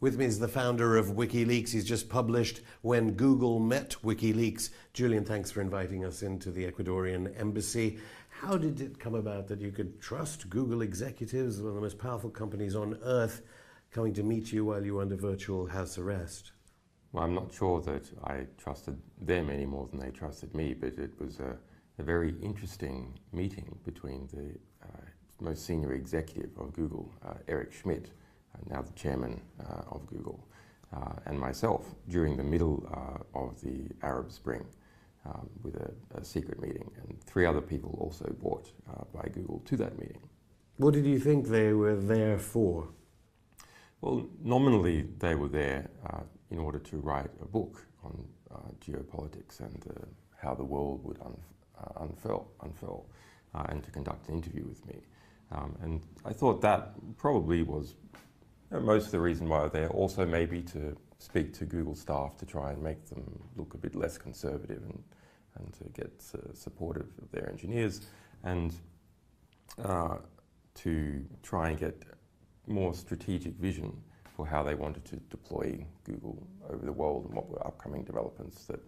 With me is the founder of WikiLeaks. He's just published When Google Met WikiLeaks. Julian, thanks for inviting us into the Ecuadorian embassy. How did it come about that you could trust Google executives, one of the most powerful companies on earth, coming to meet you while you were under virtual house arrest? Well, I'm not sure that I trusted them any more than they trusted me, but it was a very interesting meeting between the most senior executive of Google, Eric Schmidt, now the chairman of Google, and myself during the middle of the Arab Spring with a secret meeting, and 3 other people also brought by Google to that meeting. What did you think they were there for? Well, nominally they were there in order to write a book on geopolitics and how the world would unfurl, and to conduct an interview with me. And I thought that probably was most of the reason why they're also maybe to speak to Google staff to try and make them look a bit less conservative and to get supportive of their engineers, and to try and get more strategic vision for how they wanted to deploy Google over the world and what were upcoming developments that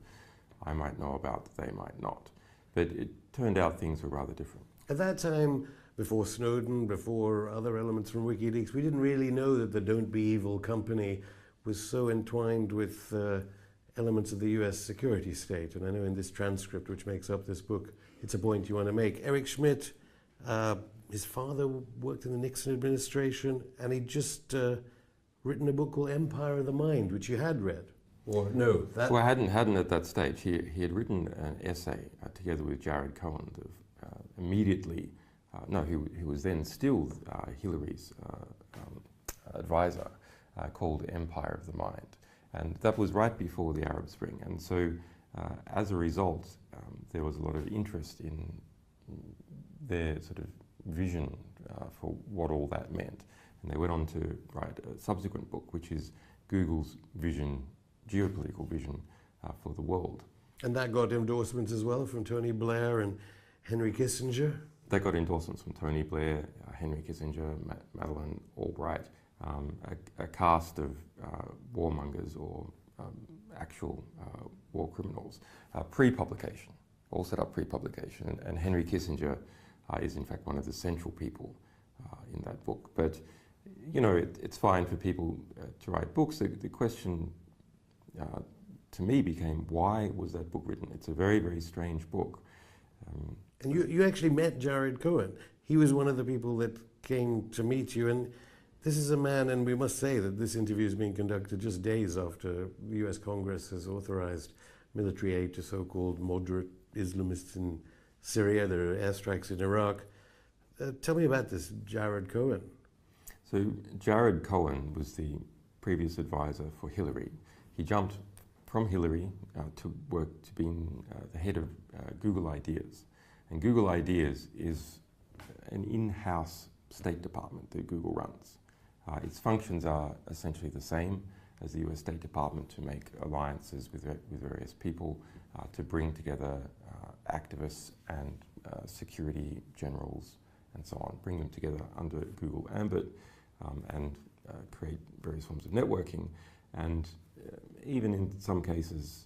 I might know about that they might not. But it turned out things were rather different. At that time, before Snowden, before other elements from WikiLeaks, we didn't really know that the Don't Be Evil company was so entwined with elements of the US security state. And I know in this transcript, which makes up this book, it's a point you want to make. Eric Schmidt, his father worked in the Nixon administration, and he'd just written a book called Empire of the Mind, which you had read. Or no? Well, I hadn't at that stage. He had written an essay together with Jared Cohen immediately. He was then still Hillary's advisor, called Empire of the Mind. And that was right before the Arab Spring. And so as a result, there was a lot of interest in their sort of vision for what all that meant. And they went on to write a subsequent book, which is Google's vision, geopolitical vision for the world. And that got endorsements as well from Tony Blair and Henry Kissinger? They got endorsements from Tony Blair, Henry Kissinger, Madeleine Albright, a cast of warmongers or actual war criminals, pre-publication, all set up pre-publication. And Henry Kissinger is in fact one of the central people in that book. But you know, it's fine for people to write books. The question to me became, why was that book written? It's a very, very strange book. And you actually met Jared Cohen. He was one of the people that came to meet you. And this is a man, and we must say that this interview is being conducted just days after the US Congress has authorized military aid to so-called moderate Islamists in Syria. There are airstrikes in Iraq. Tell me about this Jared Cohen. So Jared Cohen was the previous advisor for Hillary. He jumped from Hillary to work to being the head of Google Ideas. And Google Ideas is an in-house State Department that Google runs. Its functions are essentially the same as the US State Department, to make alliances with various people, to bring together activists and security generals and so on, bring them together under Google ambit, and create various forms of networking, and even in some cases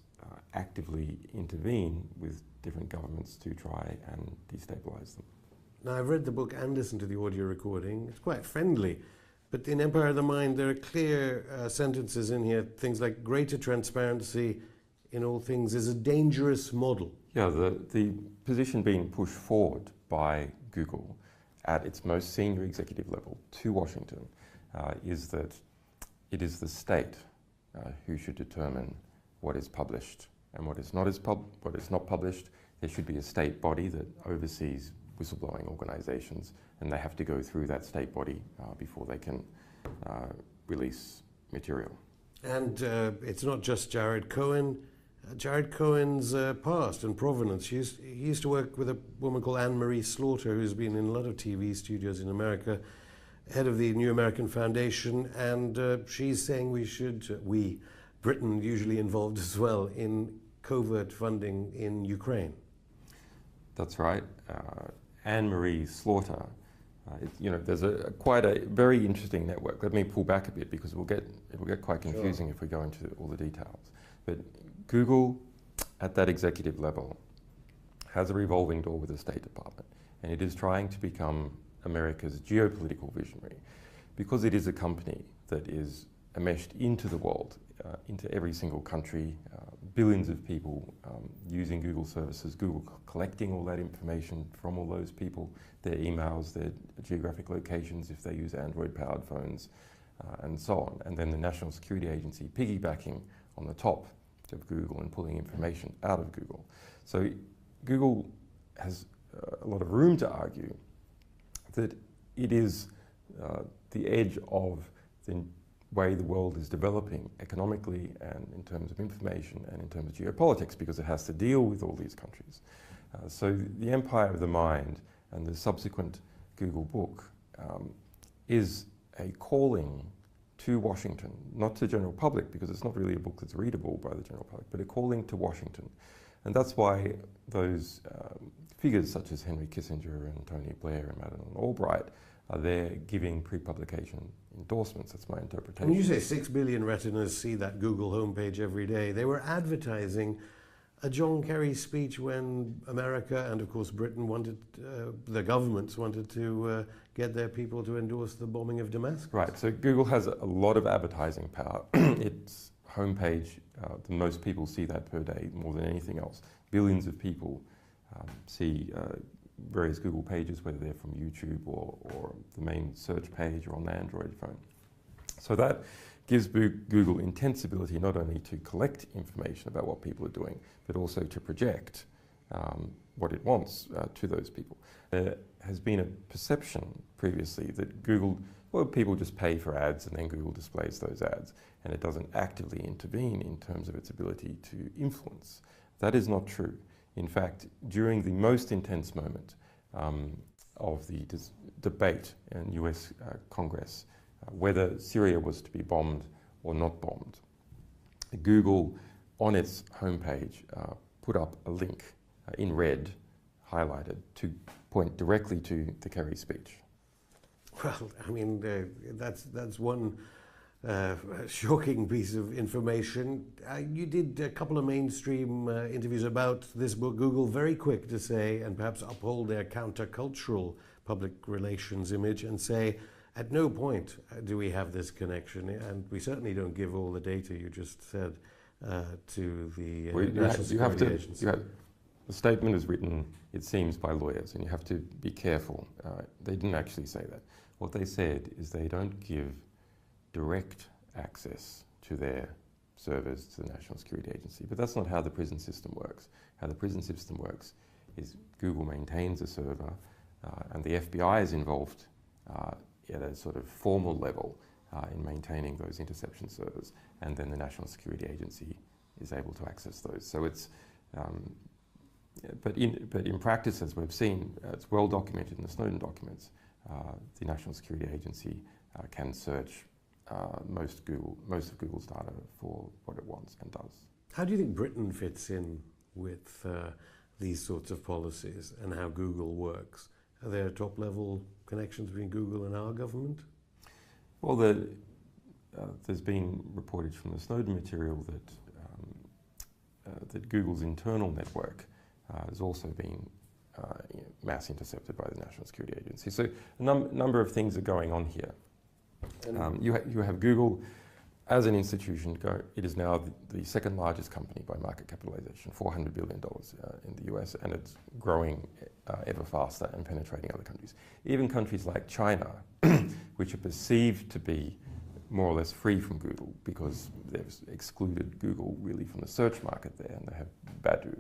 actively intervene with different governments to try and destabilize them. Now, I've read the book and listened to the audio recording. It's quite friendly. But in Empire of the Mind, there are clear sentences in here, things like greater transparency in all things is a dangerous model. Yeah, the position being pushed forward by Google at its most senior executive level to Washington is that it is the state who should determine what is published and what is not published. There should be a state body that oversees whistleblowing organizations, and they have to go through that state body before they can release material. And it's not just Jared Cohen. Jared Cohen's past and provenance. He used to work with a woman called Anne-Marie Slaughter, who's been in a lot of TV studios in America, head of the New American Foundation, and she's saying Britain usually involved as well, in covert funding in Ukraine. That's right. Anne-Marie Slaughter There's quite a very interesting network. Let me pull back a bit because it will get quite confusing if we go into all the details. But Google, at that executive level, has a revolving door with the State Department, and it is trying to become America's geopolitical visionary, because it is a company that is enmeshed into the world, into every single country, billions of people using Google services, Google collecting all that information from all those people, their emails, their geographic locations if they use Android-powered phones, and so on. And then the National Security Agency piggybacking on the top of Google and pulling information out of Google. So Google has a lot of room to argue that it is the edge of the way the world is developing economically and in terms of information and in terms of geopolitics, because it has to deal with all these countries. So the empire of the mind and the subsequent Google book is a calling to Washington, not to the general public, because it's not really a book that's readable by the general public, but a calling to Washington. And that's why those figures such as Henry Kissinger and Tony Blair and Madeleine Albright are there giving pre-publication endorsements. That's my interpretation. When you say 6 billion retinas see that Google homepage every day, they were advertising a John Kerry speech when America and of course Britain wanted, the governments wanted to get their people to endorse the bombing of Damascus. Right, so Google has a lot of advertising power. Its homepage, the most people see that per day more than anything else. Billions of people see various Google pages, whether they're from YouTube or the main search page or on the Android phone. So that gives Google intense ability not only to collect information about what people are doing, but also to project what it wants to those people. There has been a perception previously that Google, well, people just pay for ads and then Google displays those ads, and it doesn't actively intervene in terms of its ability to influence. That is not true. In fact, during the most intense moment of the debate in US Congress, whether Syria was to be bombed or not bombed, Google, on its homepage, put up a link in red, highlighted, to point directly to the Kerry speech. Well, I mean, that's one shocking piece of information. You did a couple of mainstream interviews about this book. Google, very quick to say, and perhaps uphold their countercultural public relations image and say, at no point do we have this connection, and we certainly don't give all the data you just said to the National Security Agency. The statement is written, it seems, by lawyers, and you have to be careful. They didn't actually say that. What they said is they don't give direct access to their servers to the National Security Agency. But that's not how the prison system works. How the prison system works is Google maintains a server and the FBI is involved at a sort of formal level in maintaining those interception servers, and then the National Security Agency is able to access those. So it's, but in practice, as we've seen, it's well documented in the Snowden documents, the National Security Agency can search most of Google's data for what it wants and does. How do you think Britain fits in with these sorts of policies and how Google works? Are there top-level connections between Google and our government? Well, there's been reportage from the Snowden material that Google's internal network has also been mass intercepted by the National Security Agency. So a number of things are going on here. You have Google as an institution. It is now the second largest company by market capitalization, $400 billion in the US, and it's growing ever faster and penetrating other countries. Even countries like China, which are perceived to be more or less free from Google because they've excluded Google really from the search market there, and they have Baidu.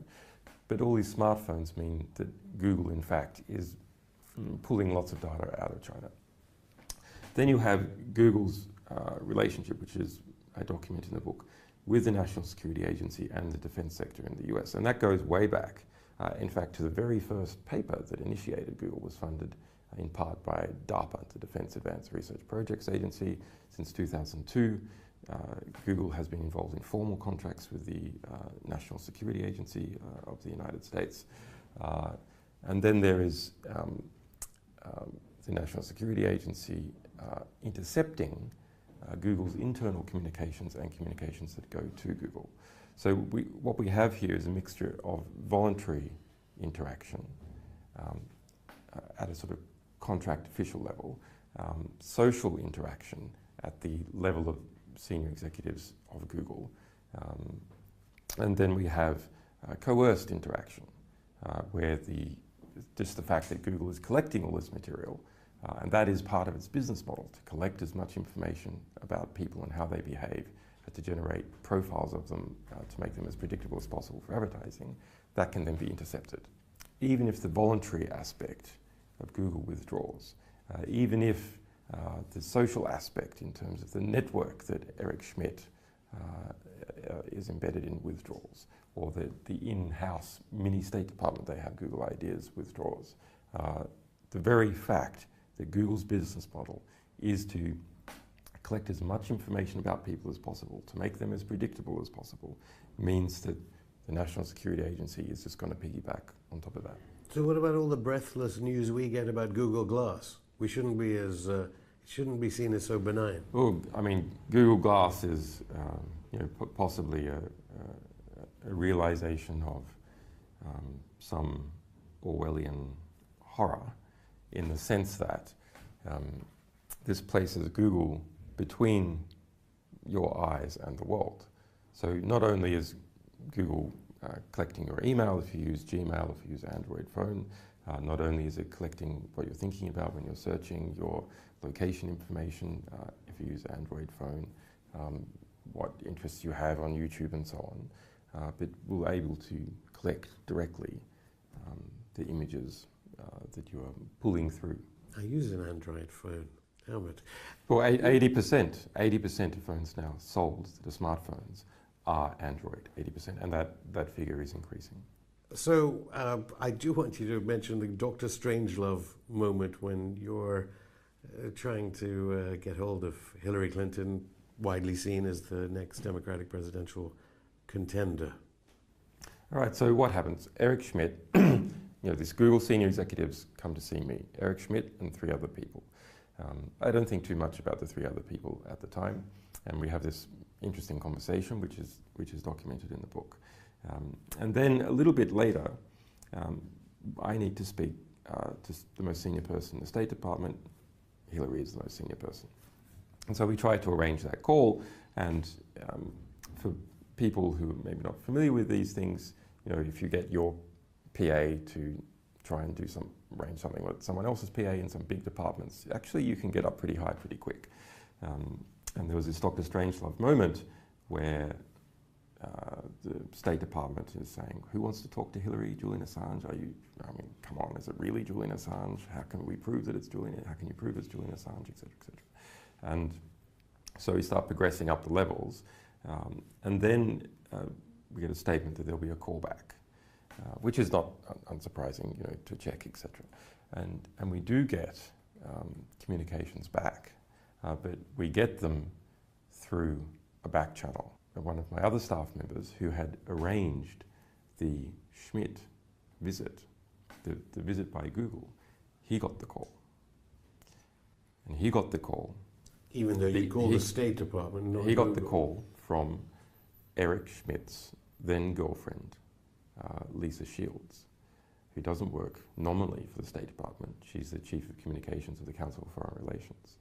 But all these smartphones mean that Google, in fact, is pulling lots of data out of China. Then you have Google's relationship, which is I document in the book, with the National Security Agency and the defense sector in the US. And that goes way back. In fact, to the very first paper that initiated Google was funded in part by DARPA, the Defense Advanced Research Projects Agency. Since 2002, Google has been involved in formal contracts with the National Security Agency of the United States. And then there is the National Security Agency intercepting Google's internal communications and communications that go to Google. So what we have here is a mixture of voluntary interaction at a sort of contract official level, social interaction at the level of senior executives of Google, and then we have coerced interaction, where just the fact that Google is collecting all this material, and that is part of its business model, to collect as much information about people and how they behave, to generate profiles of them, to make them as predictable as possible for advertising, that can then be intercepted. Even if the voluntary aspect of Google withdraws, even if the social aspect in terms of the network that Eric Schmidt is embedded in withdraws, or the in-house mini State Department they have, Google Ideas, withdraws. The very fact that Google's business model is to collect as much information about people as possible, to make them as predictable as possible, means that the National Security Agency is just going to piggyback on top of that. So what about all the breathless news we get about Google Glass? We shouldn't be it shouldn't be seen as so benign. Well, I mean, Google Glass is possibly a realization of some Orwellian horror, in the sense that this places Google between your eyes and the world. So not only is Google collecting your email if you use Gmail, if you use Android phone, not only is it collecting what you're thinking about when you're searching, your location information if you use Android phone, what interests you have on YouTube and so on, but we're able to collect directly the images that you are pulling through. I use an Android phone. How much? Well, 80% of phones now sold that are smartphones are Android, 80%, and that figure is increasing. So I do want you to mention the Dr. Strangelove moment when you're trying to get hold of Hillary Clinton, widely seen as the next Democratic presidential contender. All right, so what happens? Eric Schmidt, these Google senior executives come to see me, Eric Schmidt and 3 other people. I don't think too much about the 3 other people at the time, and we have this interesting conversation, which is documented in the book. And then a little bit later, I need to speak to the most senior person in the State Department. Hillary is the most senior person. And so we try to arrange that call, and for people who are maybe not familiar with these things, if you get your PA to try and arrange something with someone else's PA in some big departments, actually you can get up pretty high pretty quick. And there was this Dr. Strangelove moment where the State Department is saying, who wants to talk to Hillary? Julian Assange? Come on, is it really Julian Assange? How can we prove that it's Julian? How can you prove it's Julian Assange, et cetera, et cetera? And so we start progressing up the levels, and then we get a statement that there'll be a callback, which is not unsurprising, to check, et cetera. And we do get communications back, but we get them through a back channel. One of my other staff members who had arranged the Schmidt visit, the visit by Google, he got the call. And he got the call. Even though you called the State Department, not he got Google. the call from Eric Schmidt's then girlfriend, Lisa Shields, who doesn't work nominally for the State Department. She's the Chief of Communications of the Council of Foreign Relations.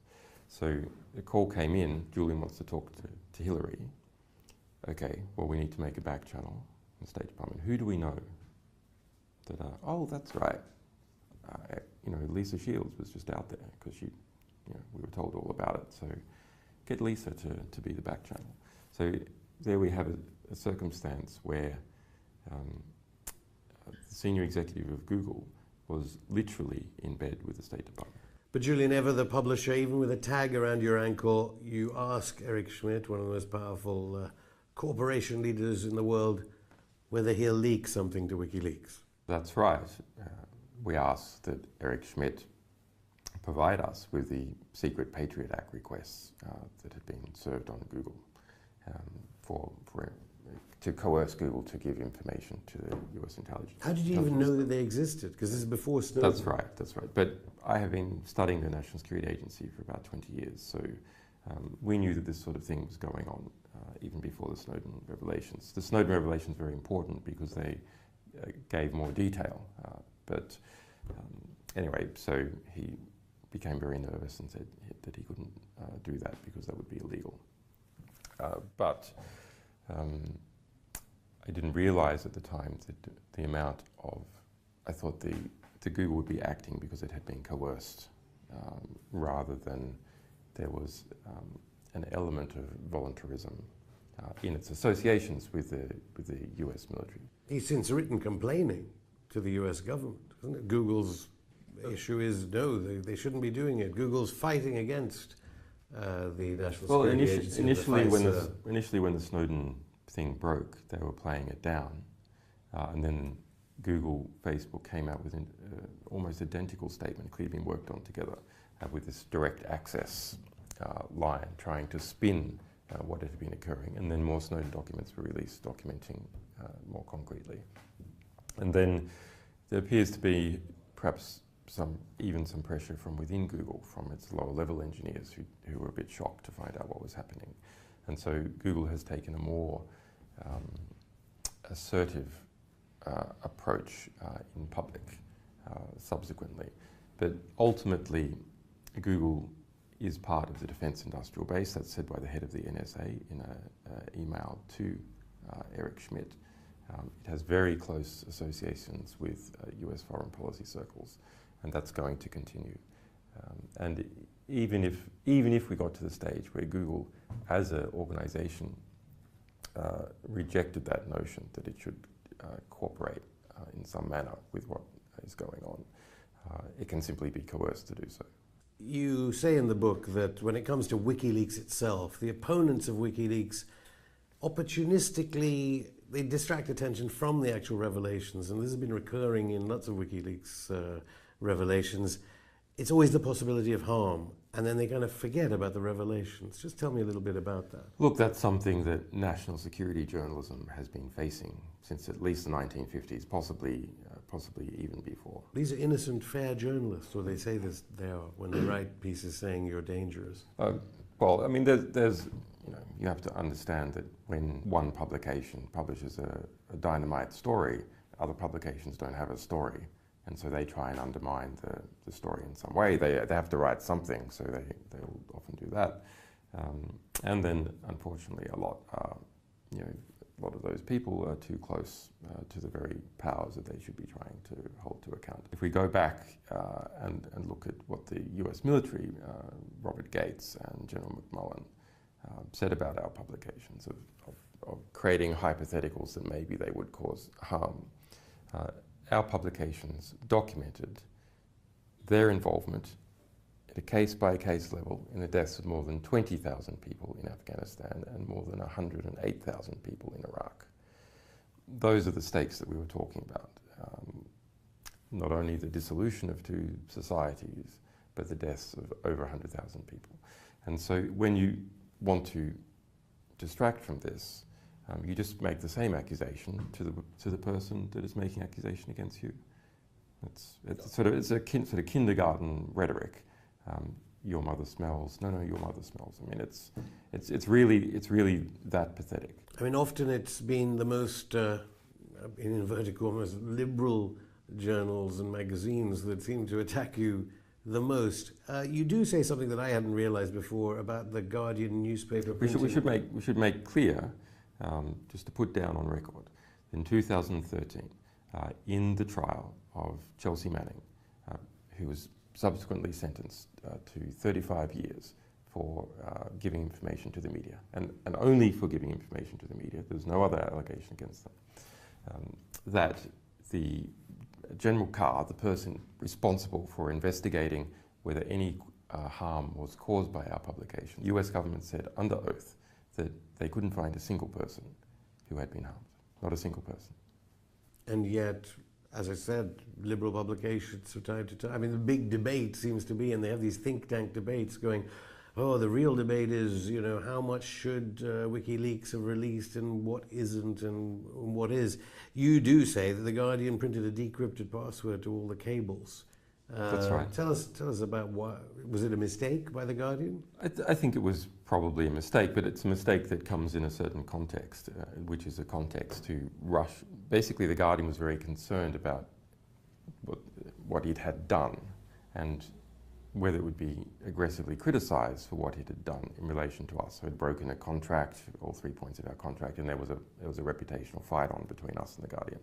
So the call came in, Julian wants to talk to Hillary. Okay, well, we need to make a back channel in the State Department. Who do we know that oh, that's right. Lisa Shields was just out there because we were told all about it. So get Lisa to be the back channel. So there we have a circumstance where the senior executive of Google was literally in bed with the State Department. But Julian, ever the publisher, even with a tag around your ankle, you ask Eric Schmidt, one of the most powerful corporation leaders in the world, whether he'll leak something to WikiLeaks. That's right. We asked that Eric Schmidt provide us with the secret Patriot Act requests that had been served on Google for to coerce Google to give information to the US intelligence. How did you even know that they existed? Because this is before Snowden. That's right. But I have been studying the National Security Agency for about 20 years, so we knew that this sort of thing was going on even before the Snowden revelations. The Snowden revelations are very important because they gave more detail. Anyway, so he became very nervous and said that he couldn't do that because that would be illegal. But I didn't realize at the time that the amount of, I thought the Google would be acting because it had been coerced rather than there was an element of voluntarism in its associations with the US military. He's since written complaining to the US government, isn't it? Google's issue is no, they shouldn't be doing it. Google's fighting against the National Security Agency. Initially when the Snowden thing broke, they were playing it down, and then Google, Facebook came out with an almost identical statement, clearly been worked on together, with this direct access line, trying to spin what had been occurring, and then more Snowden documents were released documenting more concretely. And then there appears to be perhaps even some pressure from within Google, from its lower level engineers who were a bit shocked to find out what was happening. And so Google has taken a more assertive approach in public subsequently. But ultimately, Google is part of the defense industrial base. That's said by the head of the NSA in an email to Eric Schmidt. It has very close associations with US foreign policy circles, and that's going to continue. And even if we got to the stage where Google, as an organization, rejected that notion that it should cooperate in some manner with what is going on, it can simply be coerced to do so. You say in the book that when it comes to WikiLeaks itself, the opponents of WikiLeaks opportunistically, they distract attention from the actual revelations, and this has been recurring in lots of WikiLeaks revelations. It's always the possibility of harm, and then they kind of forget about the revelations. Just tell me a little bit about that. Look, that's something that national security journalism has been facing since at least the 1950s, possibly even before. These are innocent, fair journalists, or they say this they are when they write pieces saying you're dangerous. Well, I mean, there's you have to understand that when one publication publishes a dynamite story, other publications don't have a story. And so they try and undermine the story in some way. They have to write something, so they will often do that. And then, unfortunately, a lot of those people are too close to the very powers that they should be trying to hold to account. If we go back and look at what the US military, Robert Gates and General McMullen, said about our publications of creating hypotheticals that maybe they would cause harm, our publications documented their involvement at a case-by-case level in the deaths of more than 20,000 people in Afghanistan and more than 108,000 people in Iraq. Those are the stakes that we were talking about. Not only the dissolution of two societies, but the deaths of over 100,000 people. And so when you want to distract from this, you just make the same accusation to the person that is making accusation against you. It's a kindergarten rhetoric. Your mother smells. No, your mother smells. I mean, it's really that pathetic. I mean, often it's been the most, in inverted commas, liberal journals and magazines that seem to attack you the most. You do say something that I hadn't realized before about the Guardian newspaper. We should make clear. Just to put down on record, in 2013, in the trial of Chelsea Manning, who was subsequently sentenced to 35 years for giving information to the media, and only for giving information to the media, there's no other allegation against them, that the General Carr, the person responsible for investigating whether any harm was caused by our publication, the US government said under oath that they couldn't find a single person who had been harmed. Not a single person. And yet, as I said, liberal publications from time to time, I mean, the big debate seems to be, and they have these think tank debates going, oh, the real debate is, you know, how much should WikiLeaks have released and what isn't and what is. You do say that The Guardian printed a decrypted password to all the cables. That's right. Tell us about why. Was it a mistake by The Guardian? I think it was probably a mistake, but it's a mistake that comes in a certain context, which is a context to rush. Basically, The Guardian was very concerned about what it had done and whether it would be aggressively criticised for what it had done in relation to us. So it had broken a contract, all 3 points of our contract, and there was a reputational fight on between us and The Guardian.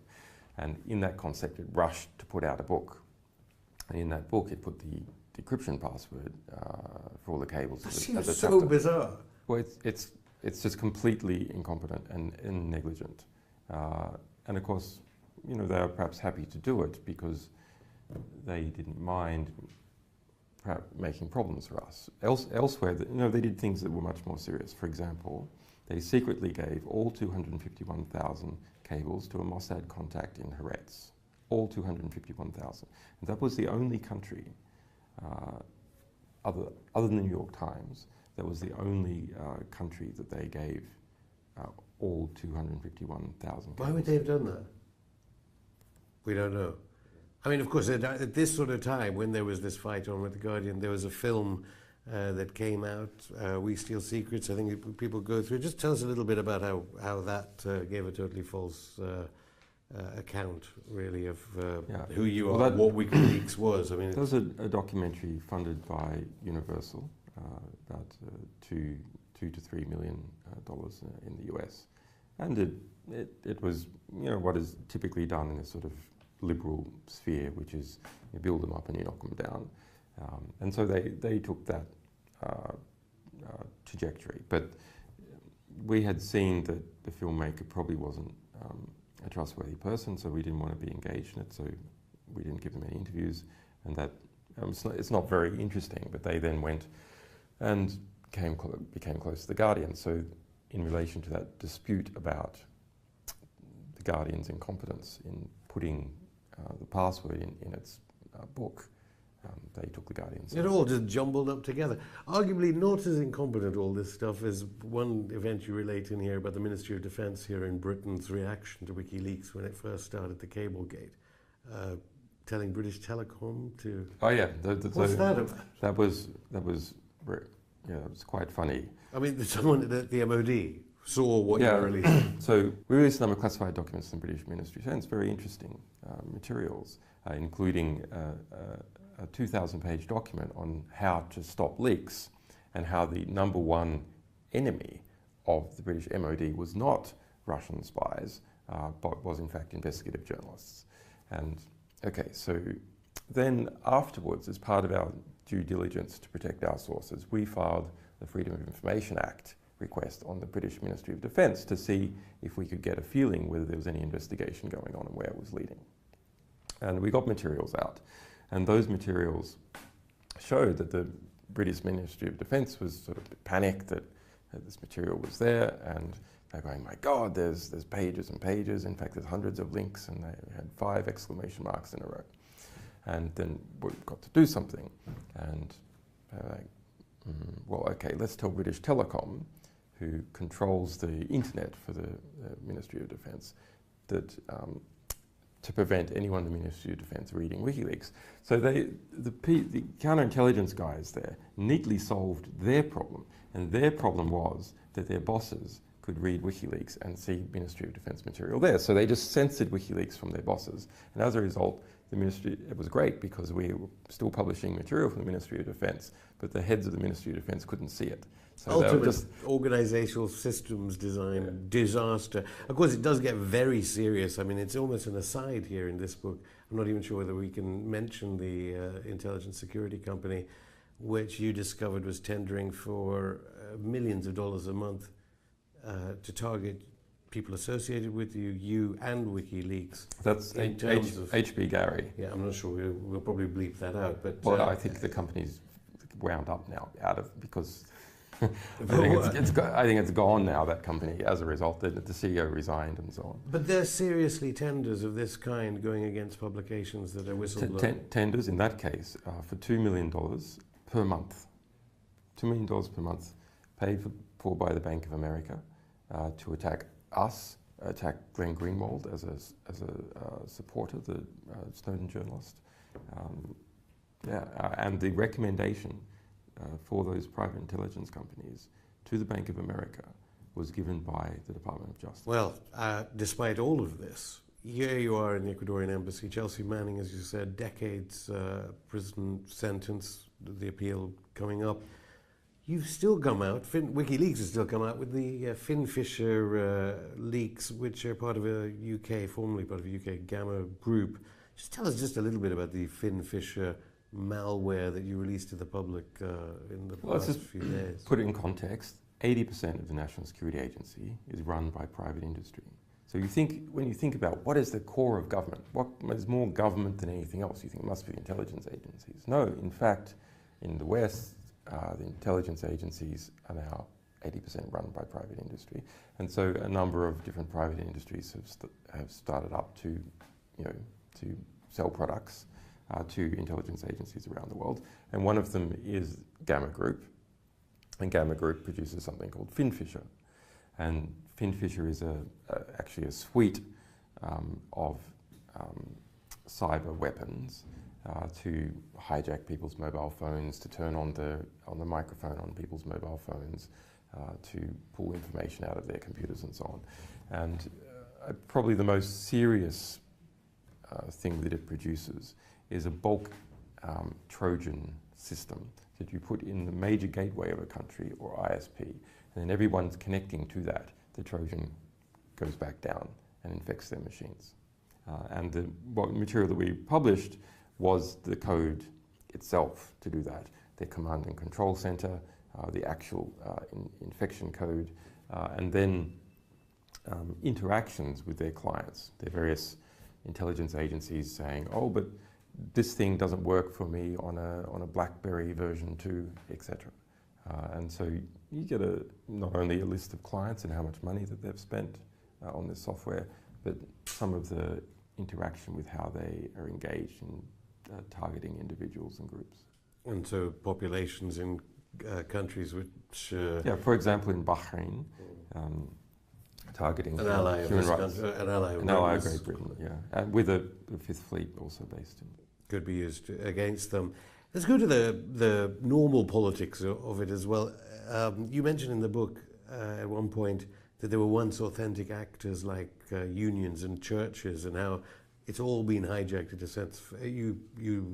And in that concept, it rushed to put out a book. And in that book, it put the decryption password for all the cables. That seems so bizarre. Well, it's just completely incompetent and negligent. And of course, you know, they were perhaps happy to do it because they didn't mind perhaps making problems for us. Elsewhere, you know, they did things that were much more serious. For example, they secretly gave all 251,000 cables to a Mossad contact in Haaretz. All 251,000. And that was the only country, other than the New York Times, that was the only country that they gave all 251,000 cables. Why would they have done that? We don't know. I mean, of course, at this sort of time, when there was this fight on with The Guardian, there was a film that came out, We Steal Secrets. I think people go through. Just tell us a little bit about how that gave a totally false account, really, of who you are, what WikiLeaks was. I mean, there was a documentary funded by Universal, about $2 to $3 million in the US, and it was, you know, what is typically done in a sort of liberal sphere, which is you build them up and you knock them down, and so they took that trajectory. But we had seen that the filmmaker probably wasn't a trustworthy person, so we didn't want to be engaged in it, so we didn't give them any interviews, and that it's not very interesting. But they then went and became close to The Guardian. So in relation to that dispute about The Guardian's incompetence in putting the password in its book, they took The Guardian's. It all just jumbled up together. Arguably not as incompetent, all this stuff, as one event you relate in here about the Ministry of Defence here in Britain's reaction to WikiLeaks when it first started the Cablegate, telling British Telecom to... Oh yeah. What's that about? That was it was quite funny. I mean, someone at the MOD saw what you released. So we released a number of classified documents from the British Ministry of Defence, very interesting materials, including a 2,000-page document on how to stop leaks and how the number one enemy of the British MOD was not Russian spies, but was in fact investigative journalists. And okay, so then afterwards, as part of our due diligence to protect our sources, we filed the Freedom of Information Act request on the British Ministry of Defence to see if we could get a feeling whether there was any investigation going on and where it was leading. And we got materials out, and those materials showed that the British Ministry of Defence was sort of panicked that this material was there, and they're going, my God, there's pages and pages. In fact, there's hundreds of links, and they had 5 exclamation marks in a row. And then we've got to do something. And they're like, well, okay, let's tell British Telecom, who controls the internet for the Ministry of Defence, that to prevent anyone in the Ministry of Defence reading WikiLeaks. So the counterintelligence guys there neatly solved their problem, and their problem was that their bosses could read WikiLeaks and see Ministry of Defence material there. So they just censored WikiLeaks from their bosses, and as a result, the Ministry, it was great because we were still publishing material from the Ministry of Defence, but the heads of the Ministry of Defence couldn't see it. So ultimate just organisational systems design disaster. Of course, it does get very serious. I mean, it's almost an aside here in this book. I'm not even sure whether we can mention the intelligence security company, which you discovered was tendering for millions of dollars a month to target people associated with you and WikiLeaks. That's HB Gary. Yeah, I'm not sure. We'll probably bleep that out. But well, I think the company's wound up now because I think it's gone now, that company, as a result. The CEO resigned and so on. But there's seriously tenders of this kind going against publications that are whistleblowing. Tenders in that case for $2 million per month. $2 million per month paid for by the Bank of America to attack us, attack Glenn Greenwald as a supporter, the Snowden journalist. And the recommendation for those private intelligence companies to the Bank of America was given by the Department of Justice. Well, despite all of this, here you are in the Ecuadorian embassy. Chelsea Manning, as you said, decades prison sentence, the appeal coming up. You've still come out, WikiLeaks has still come out with the Finfisher leaks, which are part of a UK, formerly part of a UK Gamma group. Just tell us just a little bit about the Finfisher malware that you released to the public in the past few days. Put it in context, 80% of the National Security Agency is run by private industry. So when you think about what is the core of government, what is more government than anything else, you think it must be intelligence agencies. No, in fact, in the West, the intelligence agencies are now 80% run by private industry. And so a number of different private industries have started up to sell products to intelligence agencies around the world. And one of them is Gamma Group. And Gamma Group produces something called Finfisher. And Finfisher is actually a suite of cyber weapons to hijack people's mobile phones, to turn on the microphone on people's mobile phones, to pull information out of their computers and so on. And probably the most serious thing that it produces is a bulk Trojan system that you put in the major gateway of a country, or ISP, and then everyone's connecting to that. The Trojan goes back down and infects their machines. And the material that we published was the code itself to do that. Their command and control center, the actual infection code, and then interactions with their clients, their various intelligence agencies saying, oh, but this thing doesn't work for me on a BlackBerry version 2, etc. And so you get not only a list of clients and how much money that they've spent on this software, but some of the interaction with how they are engaged in targeting individuals and groups. And so populations in countries which... for example, in Bahrain, targeting an ally human rights. An ally of Great Britain, and with a Fifth Fleet also based in... Could be used against them. Let's go to the normal politics of it as well. You mentioned in the book at one point that there were once authentic actors like unions and churches, and how it's all been hijacked in a sense. You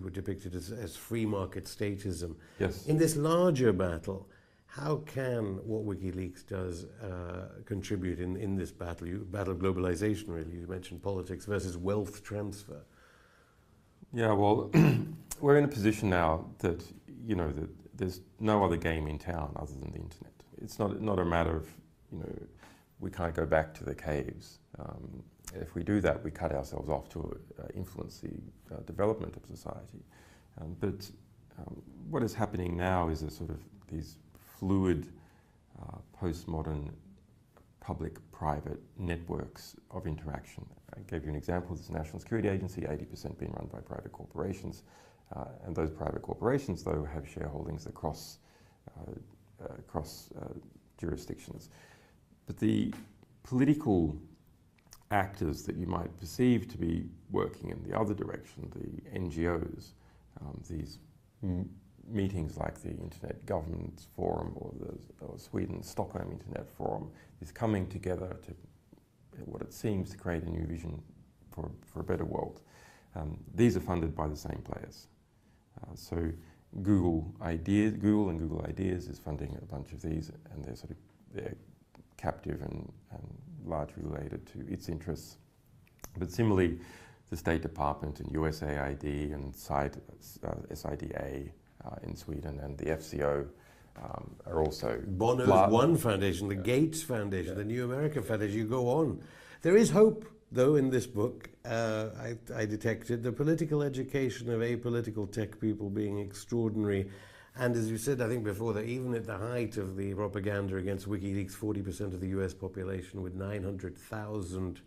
were depicted as free market statism. Yes. In this larger battle, how can what WikiLeaks does contribute in this battle? Battle of globalization, really. You mentioned politics versus wealth transfer. Yeah, well, we're in a position now that, that there's no other game in town other than the internet. It's not a matter of, we can't go back to the caves. If we do that, we cut ourselves off to influence the development of society. But what is happening now is a sort of these fluid, postmodern, public-private networks of interaction. I gave you an example. There's the National Security Agency, 80% being run by private corporations. And those private corporations, though, have shareholdings across jurisdictions. But the political actors that you might perceive to be working in the other direction, the NGOs, these meetings like the Internet Governance Forum or Sweden's Stockholm Internet Forum, is coming together to, what it seems, to create a new vision for a better world. These are funded by the same players. So Google and Google Ideas is funding a bunch of these, and they're captive and largely related to its interests. But similarly, the State Department and USAID and SIDA in Sweden and the FCO are also... Bono's One Foundation, the Gates Foundation, the New America Foundation, you go on. There is hope, though, in this book. I detected the political education of apolitical tech people being extraordinary. And as you said, I think before, that even at the height of the propaganda against WikiLeaks, 40% of the US population, with 900,000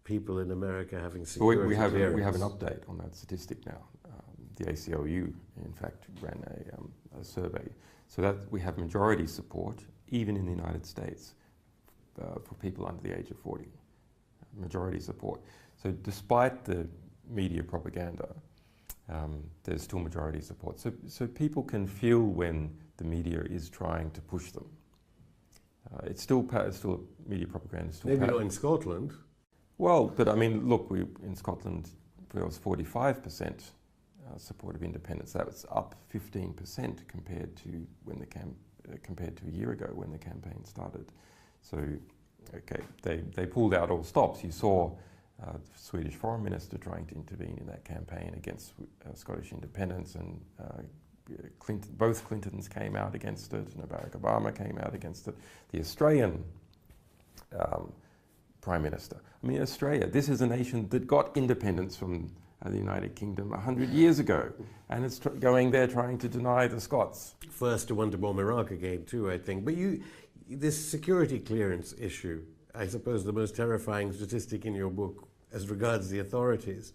people in America having security clearance. We have an update on that statistic now. The ACLU, in fact, ran a survey So that we have majority support, even in the United States, for people under the age of 40. Majority support. So despite the media propaganda, there's still majority support. So people can feel when the media is trying to push them. It's still media propaganda. Maybe not in Scotland. Well, but I mean, look, in Scotland there was 45% support of independence. That was up 15% compared to compared to a year ago when the campaign started. So, okay, they pulled out all stops. You saw the Swedish Foreign Minister trying to intervene in that campaign against Scottish independence, and both Clintons came out against it, and Barack Obama came out against it. The Australian Prime Minister. I mean, Australia, this is a nation that got independence from the United Kingdom 100 years ago, and it's going there trying to deny the Scots. First to want to bomb Iraq again too, I think. But this security clearance issue, I suppose the most terrifying statistic in your book as regards the authorities,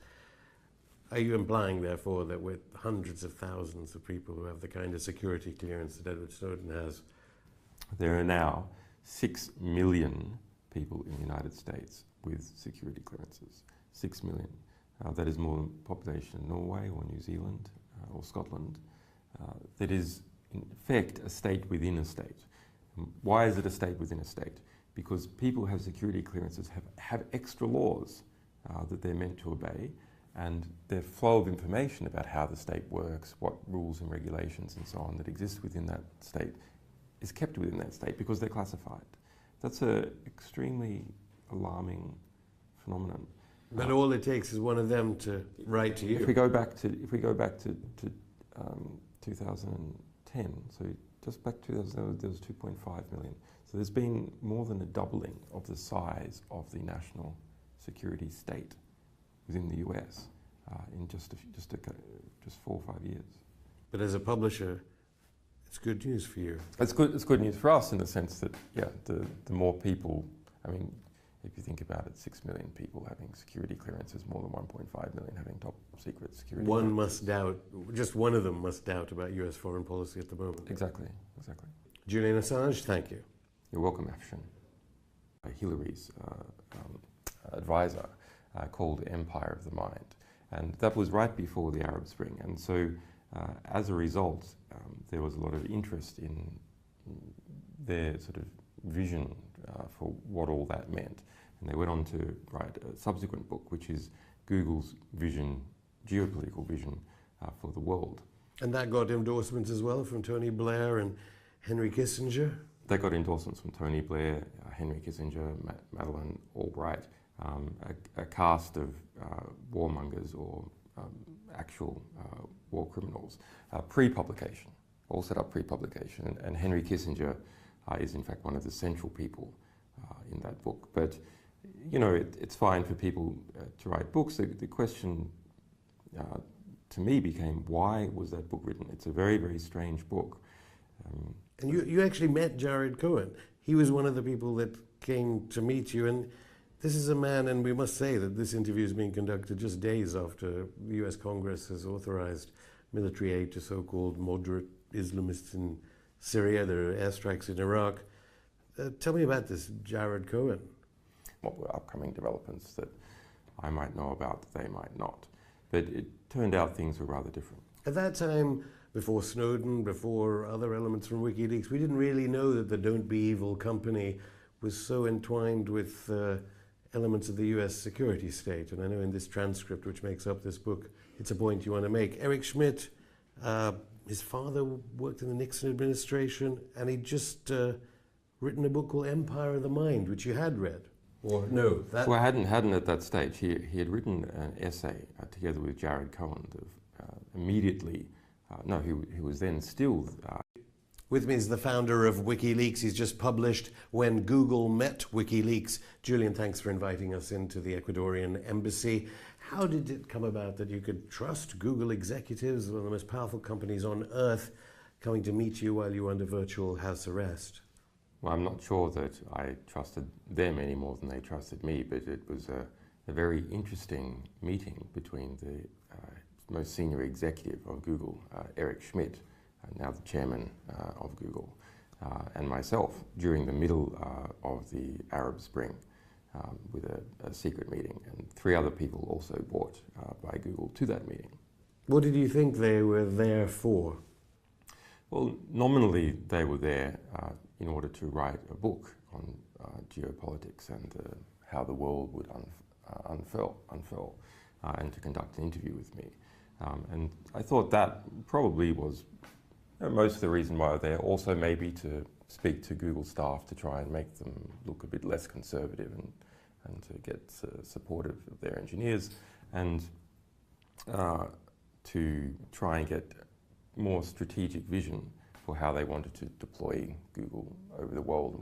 are you implying therefore that with hundreds of thousands of people who have the kind of security clearance that Edward Snowden has? There are now 6 million people in the United States with security clearances. 6 million. That is more than the population in Norway or New Zealand or Scotland. That is, in effect, a state within a state. Why is it a state within a state? Because people who have security clearances have extra laws that they're meant to obey, and their flow of information about how the state works, what rules and regulations and so on that exist within that state is kept within that state because they're classified. That's an extremely alarming phenomenon. But all it takes is one of them to write to you. If we go back to 2010, so just back to 2000, there was 2.5 million. So there's been more than a doubling of the size of the national security state within the US in just 4 or 5 years. But as a publisher, it's good news for you. It's good news for us in the sense that, yeah, the more people, I mean, if you think about it, 6 million people having security clearances, more than 1.5 million having top secret security. One must doubt, just one of them must doubt about US foreign policy at the moment. Exactly. Julian Assange, thank you. You're welcome, Afshin. Hillary's advisor called Empire of the Mind. And that was right before the Arab Spring. And so as a result, there was a lot of interest in their sort of vision for what all that meant. And they went on to write a subsequent book, which is Google's vision, geopolitical vision for the world. And that got endorsements as well from Tony Blair and Henry Kissinger? They got endorsements from Tony Blair, Henry Kissinger, Madeleine Albright, a cast of warmongers or actual war criminals, pre-publication, all set up pre-publication. And Henry Kissinger is in fact one of the central people in that book. But you know, it's fine for people to write books. The question to me became, why was that book written? It's a very, very strange book. And you actually met Jared Cohen. He was one of the people that came to meet you. And this is a man, and we must say that this interview is being conducted just days after the US Congress has authorized military aid to so-called moderate Islamists in Syria. There are airstrikes in Iraq. Tell me about this Jared Cohen. What were upcoming developments that I might know about that they might not? But it turned out things were rather different. At that time, before Snowden, before other elements from WikiLeaks, we didn't really know that the Don't Be Evil company was so entwined with elements of the US security state. And I know in this transcript, which makes up this book, it's a point you want to make. Eric Schmidt, his father worked in the Nixon administration, and he'd just written a book called Empire of the Mind, which you had read. Or no? Well, I hadn't at that stage. He had written an essay together with Jared Cohen immediately. He was then still... With me is the founder of WikiLeaks. He's just published When Google Met WikiLeaks. Julian, thanks for inviting us into the Ecuadorian embassy. How did it come about that you could trust Google executives, one of the most powerful companies on earth, coming to meet you while you were under virtual house arrest? Well, I'm not sure that I trusted them any more than they trusted me, but it was a very interesting meeting between the most senior executive of Google, Eric Schmidt, now the chairman of Google, and myself during the middle of the Arab Spring with a secret meeting, and 3 other people also brought by Google to that meeting. What did you think they were there for? Well, nominally they were there in order to write a book on geopolitics and how the world would unfurl, and to conduct an interview with me. And I thought that probably was most of the reason why they're there. Also maybe to speak to Google staff to try and make them look a bit less conservative and to get supportive of their engineers, and to try and get more strategic vision for how they wanted to deploy Google over the world.